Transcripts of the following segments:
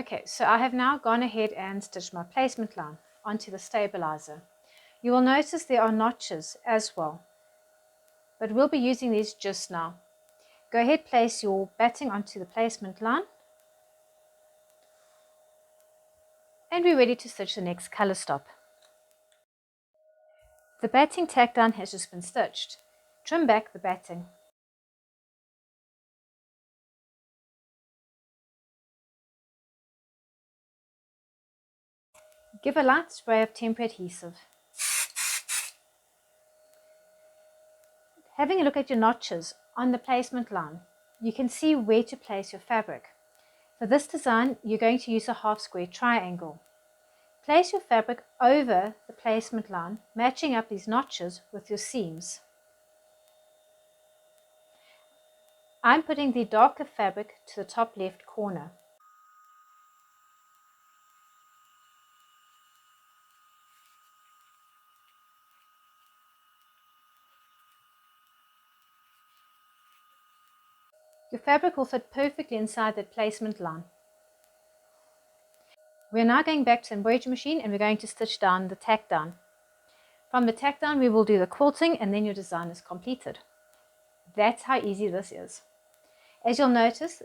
Okay, so I have now gone ahead and stitched my placement line onto the stabilizer. You will notice there are notches as well, but we'll be using these just now. Go ahead, place your batting onto the placement line, and we're ready to stitch the next color stop. The batting tack down has just been stitched. Trim back the batting. Give a light spray of temporary adhesive. Having a look at your notches on the placement line, you can see where to place your fabric. For this design, you're going to use a half square triangle. Place your fabric over the placement line, matching up these notches with your seams. I'm putting the darker fabric to the top left corner. Your fabric will fit perfectly inside that placement line. We're now going back to the embroidery machine and we're going to stitch down the tack down. From the tack down we will do the quilting and then your design is completed. That's how easy this is. As you'll notice,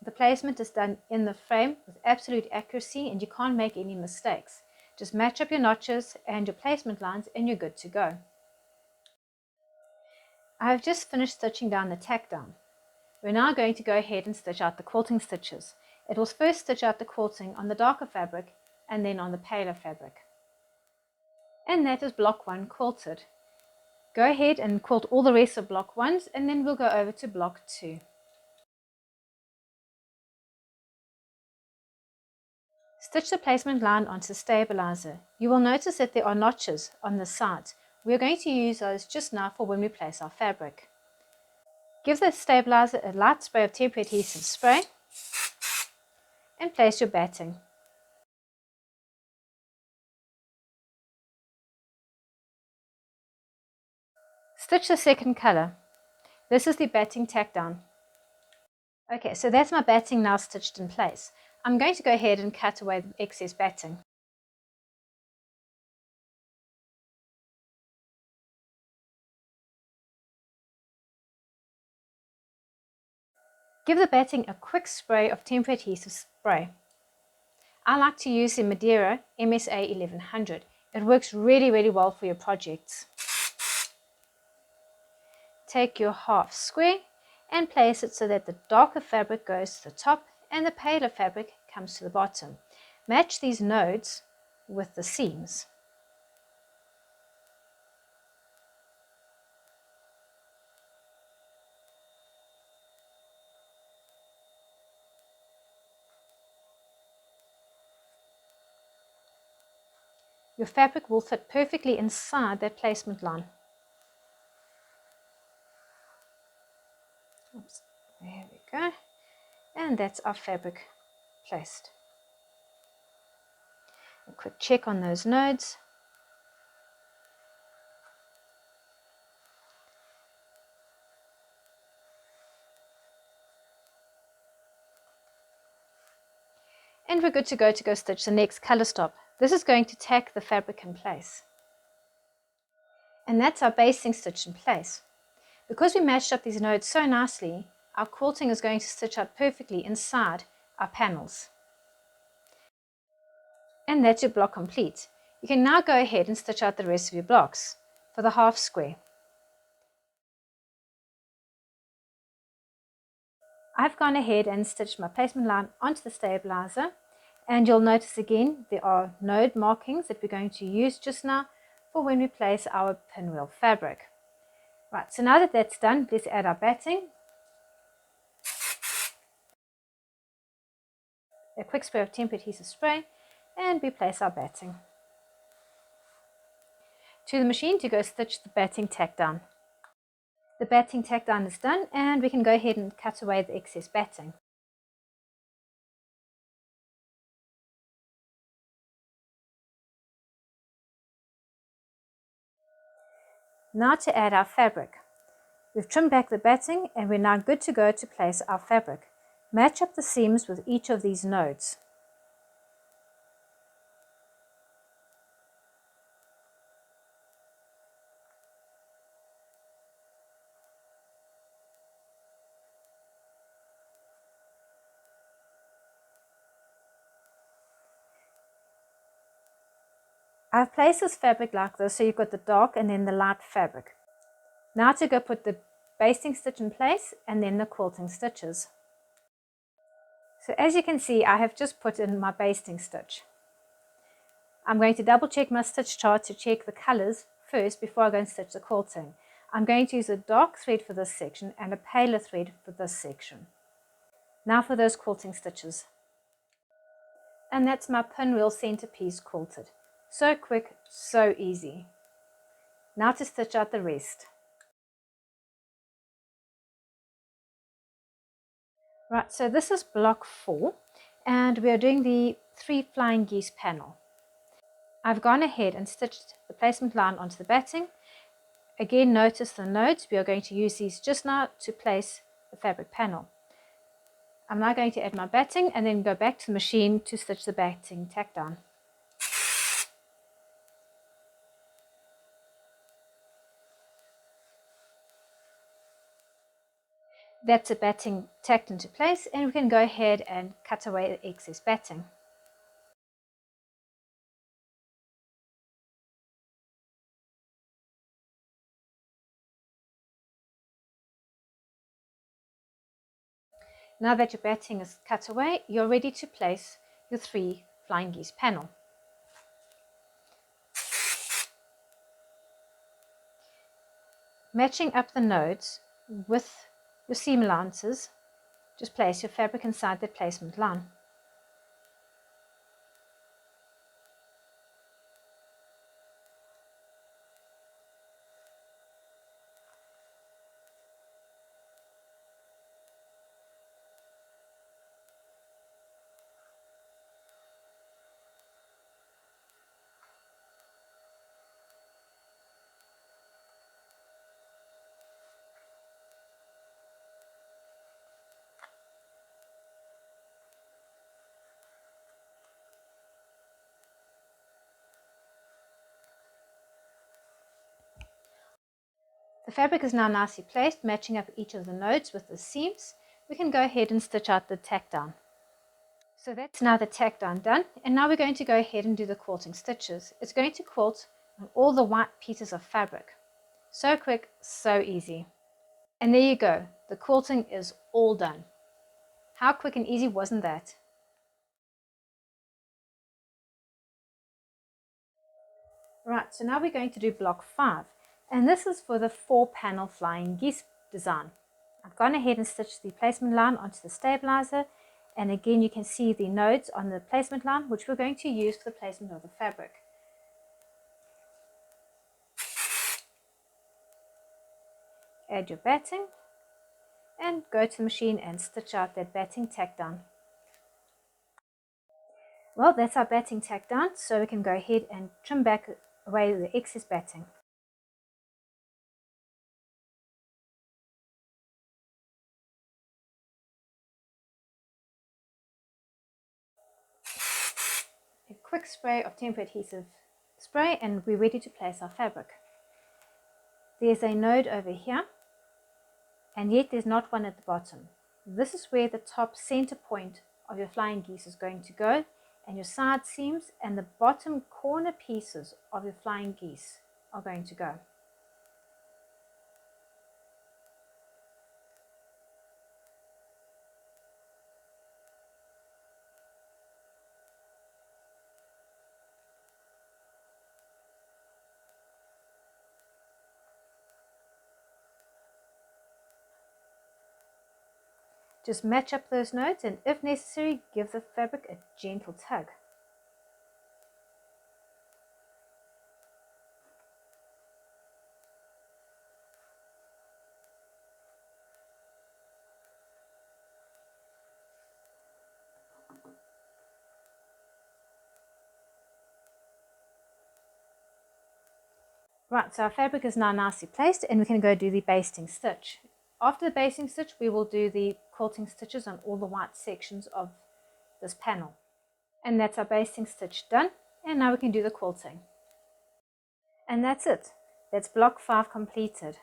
the placement is done in the frame with absolute accuracy and you can't make any mistakes. Just match up your notches and your placement lines and you're good to go. I have just finished stitching down the tack down. We're now going to go ahead and stitch out the quilting stitches. It will first stitch out the quilting on the darker fabric and then on the paler fabric. And that is block 1 quilted. Go ahead and quilt all the rest of block 1s and then we'll go over to block 2. Stitch the placement line onto the stabilizer. You will notice that there are notches on the sides. We are going to use those just now for when we place our fabric. Give the stabilizer a light spray of temporary adhesive spray and place your batting. Stitch the second color. This is the batting tack down. Okay, so that's my batting now stitched in place. I'm going to go ahead and cut away the excess batting. Give the batting a quick spray of temporary adhesive spray. I like to use the Madeira MSA 1100. It works really well for your projects. Take your half square and place it so that the darker fabric goes to the top and the paler fabric comes to the bottom. Match these nodes with the seams. Your fabric will fit perfectly inside that placement line. Oops, there we go. And that's our fabric placed. A quick check on those nodes. And we're good to go stitch the next color stop. This is going to tack the fabric in place. And that's our basting stitch in place. Because we matched up these nodes so nicely, our quilting is going to stitch out perfectly inside our panels. And that's your block complete. You can now go ahead and stitch out the rest of your blocks for the half square. I've gone ahead and stitched my placement line onto the stabilizer, and you'll notice again there are node markings that we're going to use just now for when we place our pinwheel fabric. Right, so now that that's done, let's add our batting. A quick spray of temporary adhesive spray, and we place our batting. To the machine to go stitch the batting tack down. The batting tack down is done and we can go ahead and cut away the excess batting. Now to add our fabric. We've trimmed back the batting and we're now good to go to place our fabric. Match up the seams with each of these nodes. I've placed this fabric like this, so you've got the dark and then the light fabric. Now to go put the basting stitch in place and then the quilting stitches. So as you can see, I have just put in my basting stitch. I'm going to double check my stitch chart to check the colors first before I go and stitch the quilting. I'm going to use a dark thread for this section and a paler thread for this section. Now for those quilting stitches. And that's my pinwheel centerpiece quilted. So quick, so easy. Now to stitch out the rest. Right, so this is block 4 and we are doing the 3 flying geese panel. I've gone ahead and stitched the placement line onto the batting. Again, notice the nodes. We are going to use these just now to place the fabric panel. I'm now going to add my batting and then go back to the machine to stitch the batting tack down. That's the batting tacked into place, and we can go ahead and cut away the excess batting. Now that your batting is cut away, you're ready to place your 3 flying geese panel. Matching up the nodes with your seam allowances, just place your fabric inside that placement line. The fabric is now nicely placed, matching up each of the nodes with the seams. We can go ahead and stitch out the tack down. So that's now the tack down done, and now we're going to go ahead and do the quilting stitches. It's going to quilt on all the white pieces of fabric. So quick, so easy. And there you go, the quilting is all done. How quick and easy wasn't that? Right, so now we're going to do block 5, and this is for the 4 panel flying geese design. I've gone ahead and stitched the placement line onto the stabilizer, and again you can see the nodes on the placement line, which we're going to use for the placement of the fabric. Add your batting and go to the machine and stitch out that batting tack down. Well, that's our batting tack down, so we can go ahead and trim back away the excess batting. A quick spray of temper adhesive spray and we're ready to place our fabric. There's a node over here, and yet there's not one at the bottom. This is where the top center point of your flying geese is going to go, and your side seams and the bottom corner pieces of your flying geese are going to go. Just match up those nodes, and if necessary, give the fabric a gentle tug. Right, so our fabric is now nicely placed, and we can go do the basting stitch. After the basting stitch, we will do the quilting stitches on all the white sections of this panel. And that's our basting stitch done, and now we can do the quilting. And that's it. That's block 5 completed.